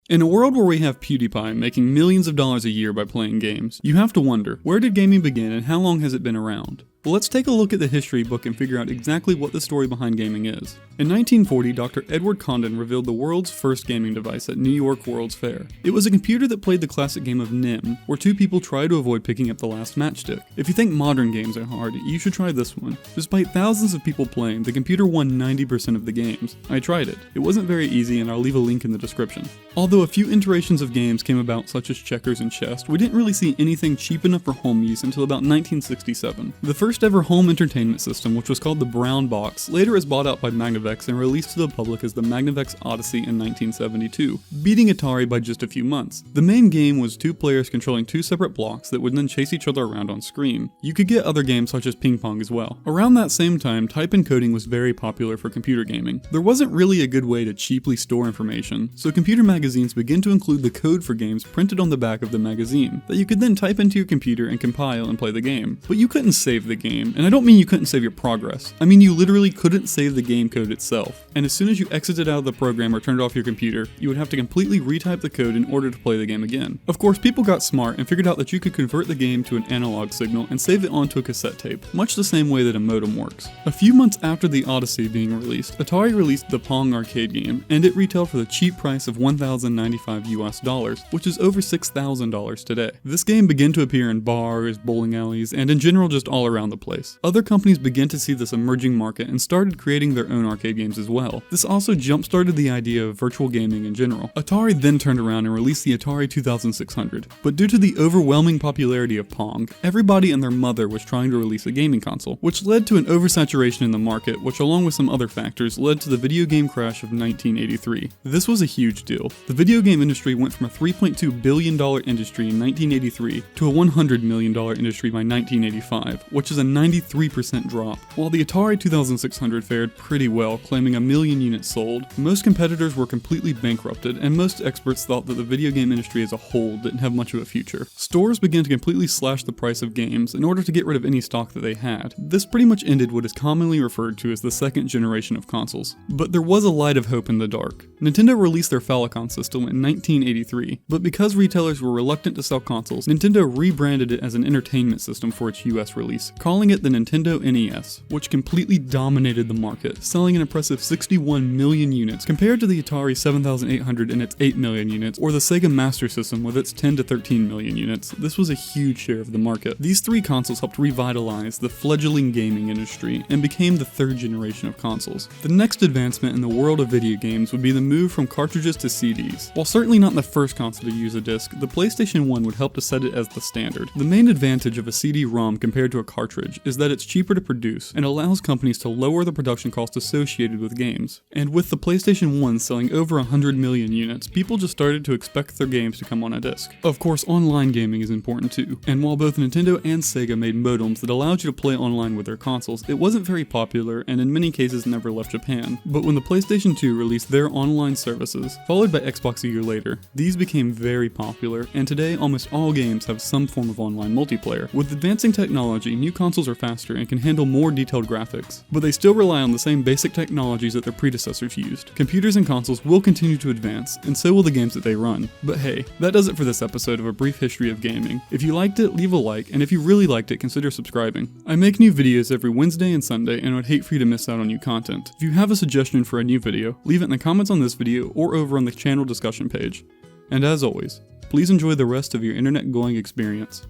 In a world where we have PewDiePie making millions of dollars a year by playing games, you have to wonder, where did gaming begin and how long has it been around? Well, let's take a look at the history book and figure out exactly what the story behind gaming is. In 1940, Dr. Edward Condon revealed the world's first gaming device at New York World's Fair. It was a computer that played the classic game of Nim, where two people try to avoid picking up the last matchstick. If you think modern games are hard, you should try this one. Despite thousands of people playing, the computer won 90% of the games. I tried it. It wasn't very easy, and I'll leave a link in the description. Although a few iterations of games came about, such as checkers and chess, we didn't really see anything cheap enough for home use until about 1967. The first ever home entertainment system, which was called the Brown Box, later was bought out by Magnavox and released to the public as the Magnavox Odyssey in 1972, beating Atari by just a few months. The main game was two players controlling two separate blocks that would then chase each other around on screen. You could get other games such as ping pong as well. Around that same time, type encoding was very popular for computer gaming. There wasn't really a good way to cheaply store information, so computer magazines began to include the code for games printed on the back of the magazine, that you could then type into your computer and compile and play the game. But you couldn't save the game, and I don't mean you couldn't save your progress. I mean you literally couldn't save the game code itself. And as soon as you exited out of the program or turned off your computer, you would have to completely retype the code in order to play the game again. Of course, people got smart and figured out that you could convert the game to an analog signal and save it onto a cassette tape, much the same way that a modem works. A few months after the Odyssey being released, Atari released the Pong arcade game, and it retailed for the cheap price of $1,095 US, which is over $6,000 today. This game began to appear in bars, bowling alleys, and in general just all around the place. Other companies began to see this emerging market and started creating their own arcade games as well. This also jump-started the idea of virtual gaming in general. Atari then turned around and released the Atari 2600, but due to the overwhelming popularity of Pong, everybody and their mother was trying to release a gaming console, which led to an oversaturation in the market, which along with some other factors led to the video game crash of 1983. This was a huge deal. The video game industry went from a $3.2 billion industry in 1983 to a $100 million industry by 1985, which is a 93% drop. While the Atari 2600 fared pretty well, claiming 1 million units sold, most competitors were completely bankrupted, and most experts thought that the video game industry as a whole didn't have much of a future. Stores began to completely slash the price of games in order to get rid of any stock that they had. This pretty much ended what is commonly referred to as the second generation of consoles. But there was a light of hope in the dark. Nintendo released their Famicom system in 1983, but because retailers were reluctant to sell consoles, Nintendo rebranded it as an entertainment system for its US release, calling it the Nintendo NES, which completely dominated the market, selling an impressive 61 million units compared to the Atari 7800 and its 8 million units, or the Sega Master System with its 10 to 13 million units. This was a huge share of the market. These three consoles helped revitalize the fledgling gaming industry and became the third generation of consoles. The next advancement in the world of video games would be the move from cartridges to CDs. While certainly not the first console to use a disc, the PlayStation 1 would help to set it as the standard. The main advantage of a CD-ROM compared to a cartridge is that it's cheaper to produce and allows companies to lower the production cost associated with games. And with the PlayStation 1 selling over 100 million units, people just started to expect their games to come on a disc. Of course, online gaming is important too, and while both Nintendo and Sega made modems that allowed you to play online with their consoles, it wasn't very popular and in many cases never left Japan. But when the PlayStation 2 released their online services, followed by Xbox a year later, these became very popular, and today almost all games have some form of online multiplayer. With advancing technology, new consoles are faster and can handle more detailed graphics, but they still rely on the same basic technologies that their predecessors used. Computers and consoles will continue to advance, and so will the games that they run. But hey, that does it for this episode of A Brief History of Gaming. If you liked it, leave a like, and if you really liked it, consider subscribing. I make new videos every Wednesday and Sunday, and I would hate for you to miss out on new content. If you have a suggestion for a new video, leave it in the comments on this video or over on the channel discussion page. And as always, please enjoy the rest of your internet going experience.